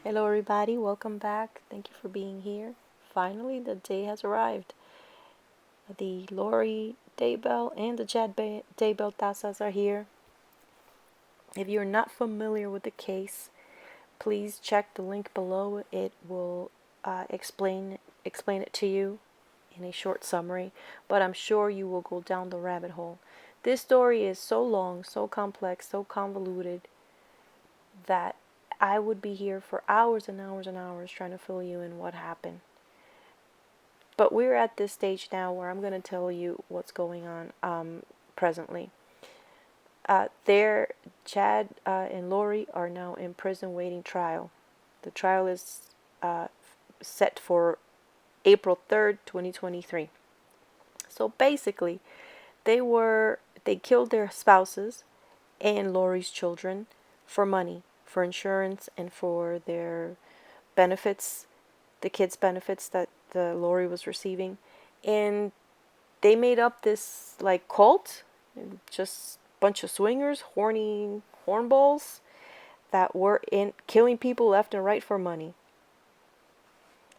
Hello, everybody. Welcome back. Thank you for being here. Finally, the day has arrived. The Lori Daybell and the Daybell Tazas are here. If you're not familiar with the case, please check the link below. It will explain it to you in a short summary, but I'm sure you will go down the rabbit hole. This story is so long, so complex, so convoluted that I would be here for hours and hours and hours trying to fill you in what happened. But we're at this stage now where I'm going to tell you what's going on presently. Chad and Lori are now in prison waiting trial. The trial is set for April 3rd, 2023. So basically, they killed their spouses and Lori's children for money, for insurance, and for their benefits, the kids' benefits that the Lori was receiving. And they made up this like cult, just a bunch of swingers, horny hornballs that were in killing people left and right for money.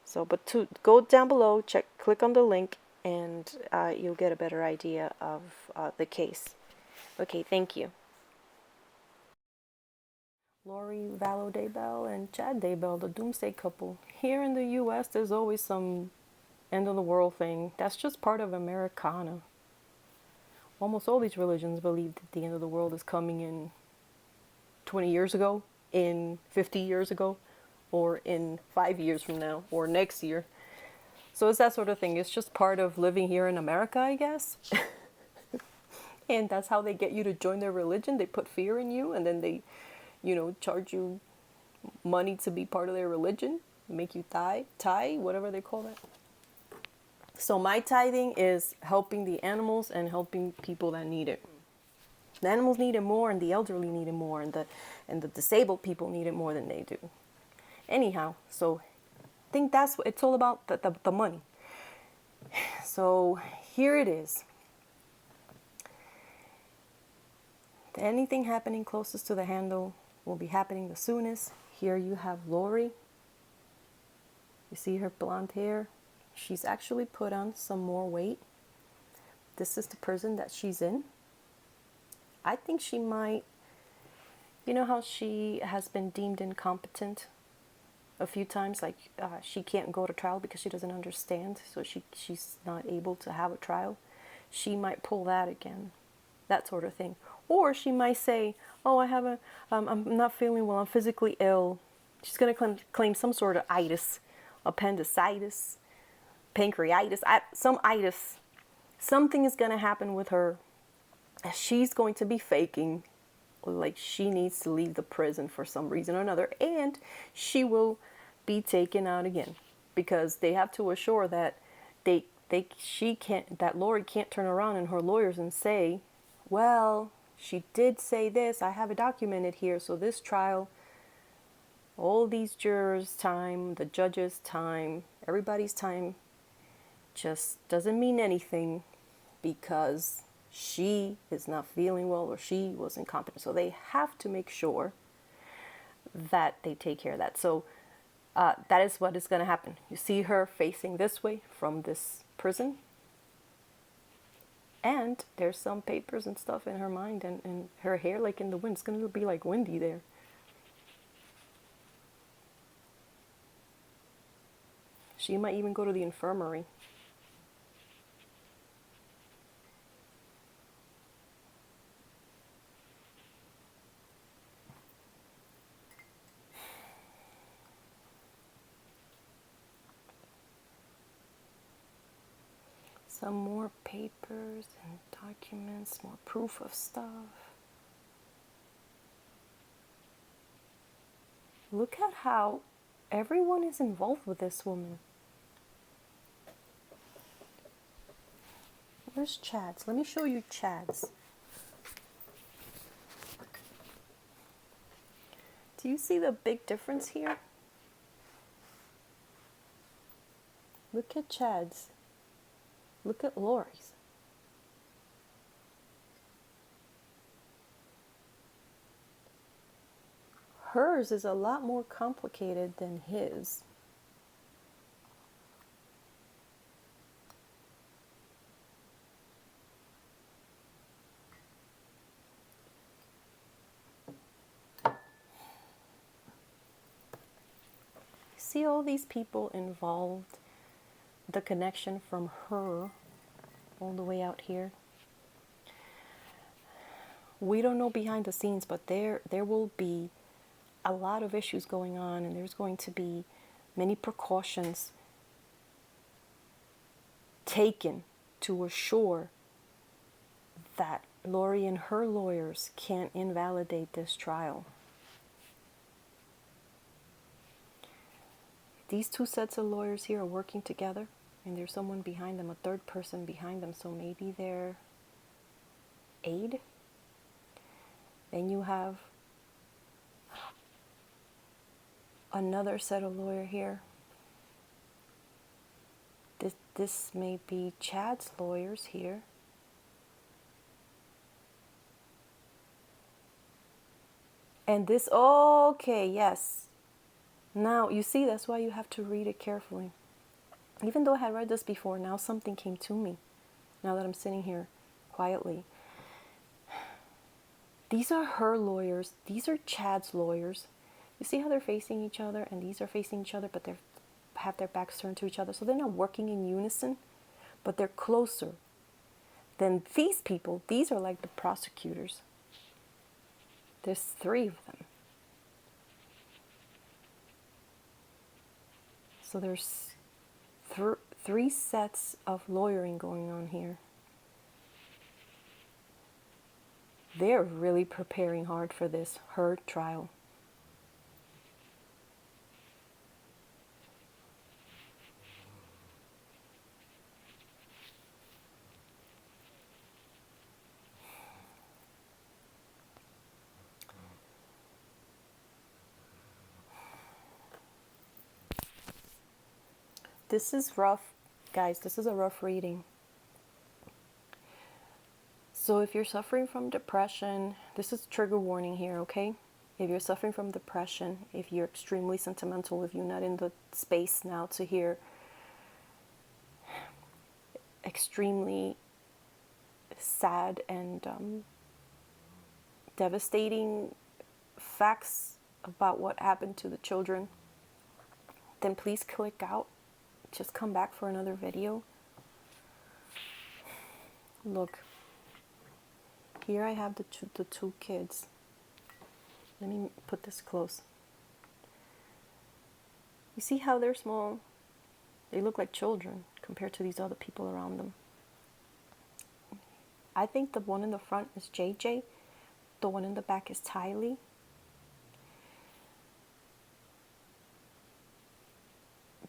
So, but to go down below, click on the link, and you'll get a better idea of the case. Okay, thank you. Lori Daybell and Chad Daybell, the Doomsday Couple. Here in the U.S., there's always some end of the world thing. That's just part of Americana. Almost all these religions believe that the end of the world is coming in 20 years ago, in 50 years ago, or in 5 years from now, or next year. So it's that sort of thing. It's just part of living here in America, I guess. And that's how they get you to join their religion. They put fear in you, and then they, charge you money to be part of their religion, make you tie, whatever they call that. So my tithing is helping the animals and helping people that need it. The animals need it more, and the elderly need it more, and the disabled people need it more than they do. Anyhow, so I think that's what it's all about, the money. So here it is. Anything happening closest to the handle will be happening the soonest. Here you have Lori. You see her blonde hair? She's actually put on some more weight. This is the prison that she's in. I think she might, you know how she has been deemed incompetent a few times, like she can't go to trial because she doesn't understand, so she's not able to have a trial. She might pull that again, that sort of thing. Or she might say, oh, I'm not feeling well, I'm physically ill. She's going to claim some sort of itis, appendicitis, pancreatitis, some itis. Something is going to happen with her. She's going to be faking like she needs to leave the prison for some reason or another, and she will be taken out again because they have to assure that that Lori can't turn around and her lawyers and say, well, she did say this, I have it documented here, so this trial, all these jurors' time, the judges' time, everybody's time just doesn't mean anything because she is not feeling well or she was incompetent. So they have to make sure that they take care of that. So that is what is going to happen. You see her facing this way from this prison. And there's some papers and stuff in her mind, and her hair like in the wind. It's going to be like windy there. She might even go to the infirmary. Some more papers and documents, more proof of stuff. Look at how everyone is involved with this woman. Where's Chad's? Let me show you Chad's. Do you see the big difference here? Look at Chad's. Look at Lori's. hers is a lot more complicated than his. See all these people involved, the connection from her all the way out here. We don't know behind the scenes, but there will be a lot of issues going on, and there's going to be many precautions taken to assure that Lori and her lawyers can't invalidate this trial. These two sets of lawyers here are working together, and there's someone behind them, a third person behind them, so maybe they're aid. Then you have another set of lawyer here. This may be Chad's lawyers here. And this, okay, yes. Now, you see, that's why you have to read it carefully. Even though I had read this before, now something came to me. Now that I'm sitting here quietly. These are her lawyers. These are Chad's lawyers. You see how they're facing each other, and these are facing each other, but they have their backs turned to each other. So they're not working in unison, but they're closer than these people. These are like the prosecutors. There's 3 of them. So there's 3 sets of lawyering going on here. They're really preparing hard for this, her trial. This is rough, guys. This is a rough reading. So if you're suffering from depression, this is trigger warning here, okay? If you're suffering from depression, if you're extremely sentimental, if you're not in the space now to hear extremely sad and devastating facts about what happened to the children, then please click out. Just come back for another video. Look, here I have the two kids. Let me put this close. You see how they're small? They look like children compared to these other people around them. I think the one in the front is JJ. The one in the back is Tylee.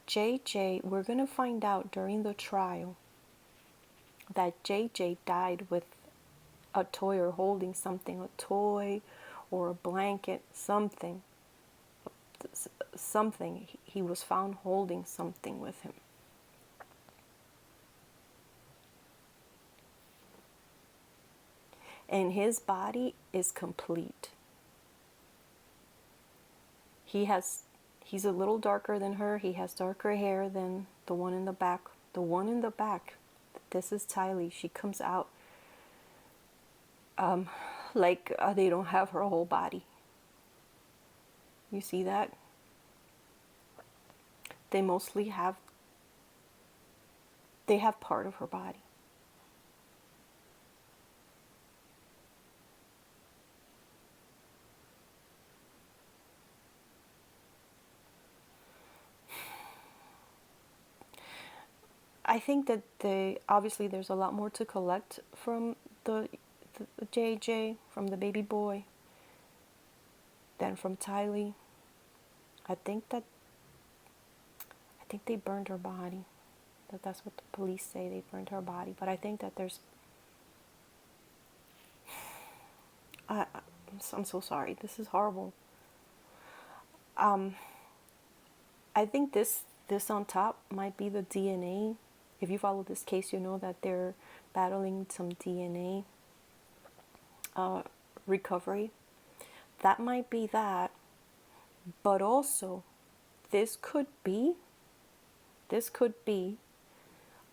JJ, we're going to find out during the trial that JJ died with a toy or holding something, a toy or a blanket, something. He was found holding something with him. And his body is complete. He's a little darker than her. He has darker hair than the one in the back. The one in the back, this is Tylee. She comes out like they don't have her whole body. You see that? They mostly have part of her body. I think that obviously there's a lot more to collect from the JJ, from the baby boy, than from Tylee. I think they burned her body. That's what the police say. They burned her body. But I think that there's... I'm so sorry. This is horrible. I think this on top might be the DNA. If you follow this case, you know that they're battling some DNA recovery. That might be that. But also, this could be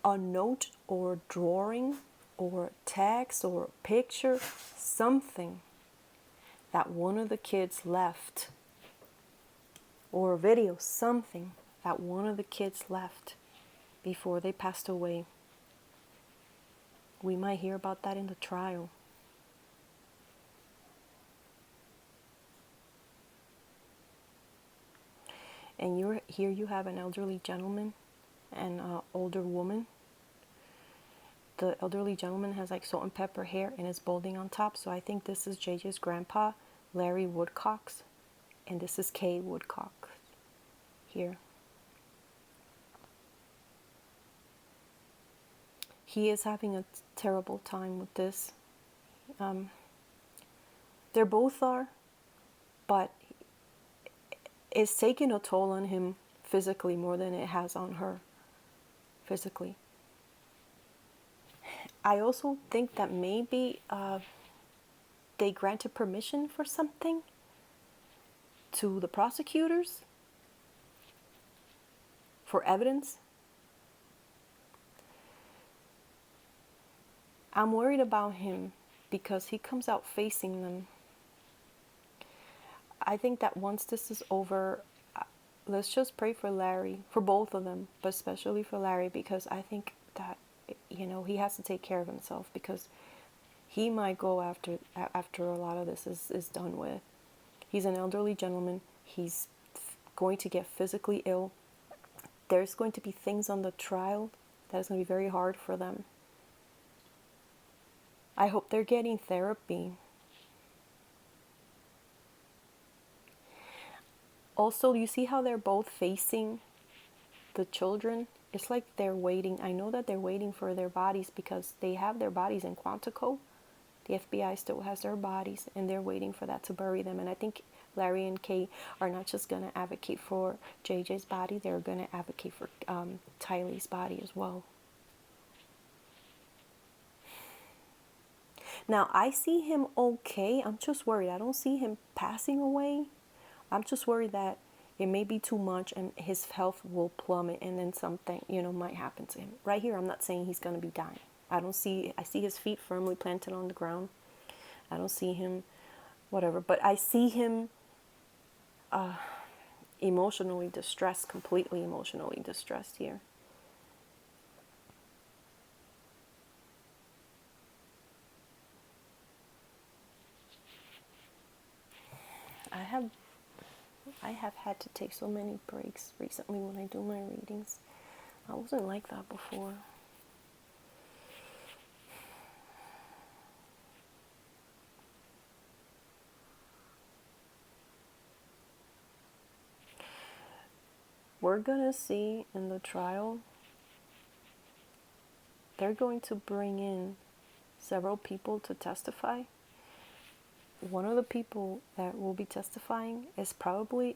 a note or drawing or text or picture, something that one of the kids left, or a video, something that one of the kids left before they passed away. We might hear about that in the trial. And here you have an elderly gentleman and an older woman. The elderly gentleman has like salt and pepper hair and is balding on top. So I think this is JJ's grandpa, Larry Woodcox. And this is Kay Woodcox here. He is having a terrible time with this. They both are, but it's taking a toll on him physically more than it has on her physically. I also think that maybe they granted permission for something to the prosecutors for evidence. I'm worried about him because he comes out facing them. I think that once this is over, let's just pray for Larry, for both of them, but especially for Larry, because I think that, he has to take care of himself, because he might go after a lot of this is done with. He's an elderly gentleman. He's going to get physically ill. There's going to be things on the trial that is going to be very hard for them. I hope they're getting therapy. Also, you see how they're both facing the children? It's like they're waiting. I know that they're waiting for their bodies because they have their bodies in Quantico. The FBI still has their bodies, and they're waiting for that to bury them. And I think Larry and Kay are not just going to advocate for JJ's body. They're going to advocate for Tylee's body as well. Now, I see him okay. I'm just worried. I don't see him passing away. I'm just worried that it may be too much and his health will plummet and then something, might happen to him. Right here, I'm not saying he's going to be dying. I see his feet firmly planted on the ground. I don't see him, whatever. But I see him emotionally distressed, completely emotionally distressed here. I have had to take so many breaks recently when I do my readings. I wasn't like that before. We're gonna see in the trial, they're going to bring in several people to testify. One of the people that will be testifying is probably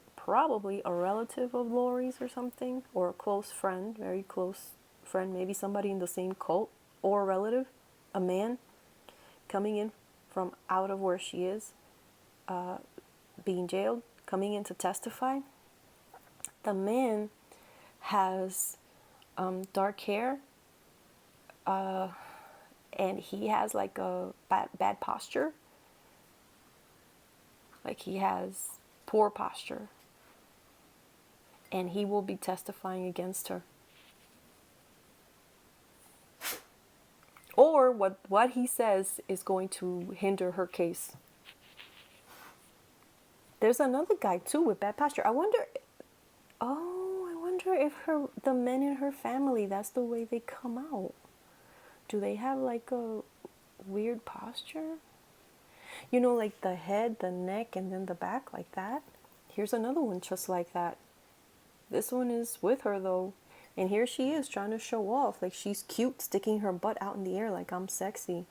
a relative of Lori's or something, or a close friend, very close friend, maybe somebody in the same cult, or a relative, a man coming in from out of where she is, being jailed, coming in to testify. The man has dark hair, and he has like a bad posture. Like he has poor posture. And he will be testifying against her. Or what he says is going to hinder her case. There's another guy too with bad posture. I wonder if the men in her family, that's the way they come out. Do they have like a weird posture? Like the head, the neck, and then the back, like that. Here's another one just like that. This one is with her though. And here she is trying to show off. Like she's cute, sticking her butt out in the air like I'm sexy.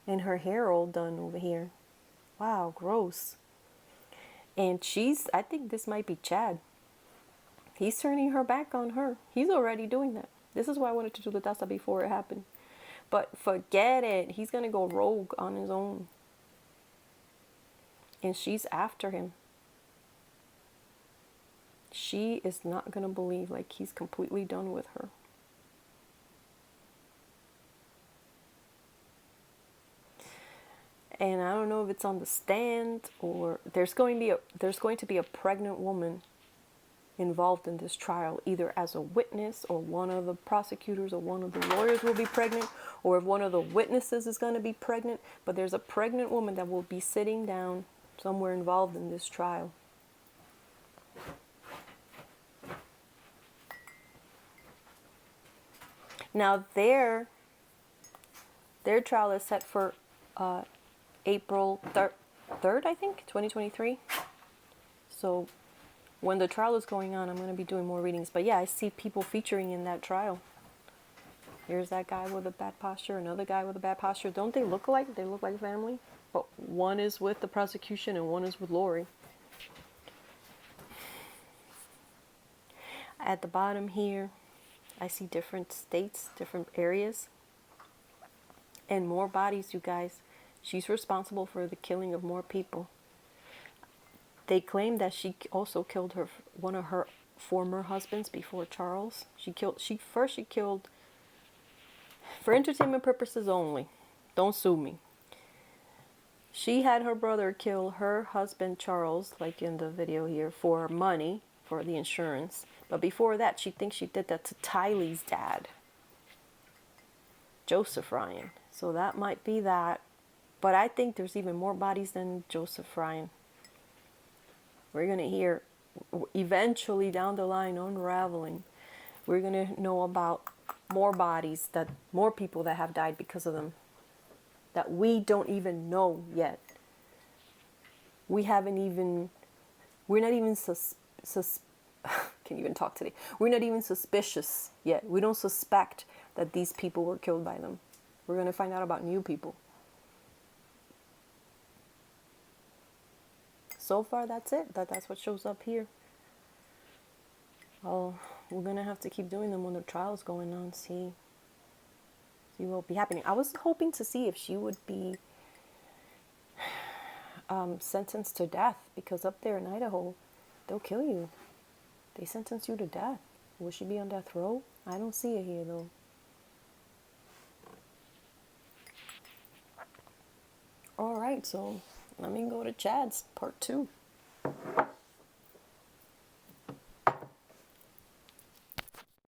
And her hair all done over here. Wow, gross. And I think this might be Chad. He's turning her back on her. He's already doing that. This is why I wanted to do the Taza before it happened. But forget it. He's going to go rogue on his own. And she's after him. She is not going to believe like he's completely done with her. And I don't know if it's on the stand or there's going to be a pregnant woman involved in this trial, either as a witness or one of the prosecutors or one of the lawyers will be pregnant, or if one of the witnesses is going to be pregnant. But there's a pregnant woman that will be sitting down somewhere involved in this trial. Now their trial is set for April 3rd, I think, 2023. So when the trial is going on, I'm going to be doing more readings. But yeah, I see people featuring in that trial. Here's that guy with a bad posture, another guy with a bad posture. Don't they look alike? They look like family. But one is with the prosecution and one is with Lori. At the bottom here, I see different states, different areas. And more bodies, you guys. She's responsible for the killing of more people. They claim that she also killed one of her former husbands before Charles. She killed for entertainment purposes only. Don't sue me. She had her brother kill her husband Charles, like in the video here, for money, for the insurance. But before that, she thinks she did that to Tylee's dad, Joseph Ryan. So that might be that. But I think there's even more bodies than Joseph Ryan. We're going to hear eventually down the line, unraveling, we're going to know about more bodies, that more people that have died because of them, that we don't even know yet. We're not even can't even talk today. We're not even suspicious yet. We don't suspect that these people were killed by them. We're going to find out about new people. So far, that's it. That's what shows up here. Oh, we're going to have to keep doing them when the trial's going on. See what will be happening. I was hoping to see if she would be sentenced to death, because up there in Idaho, they'll kill you. They sentence you to death. Will she be on death row? I don't see it here, though. All right, so let me go to Chad's part 2.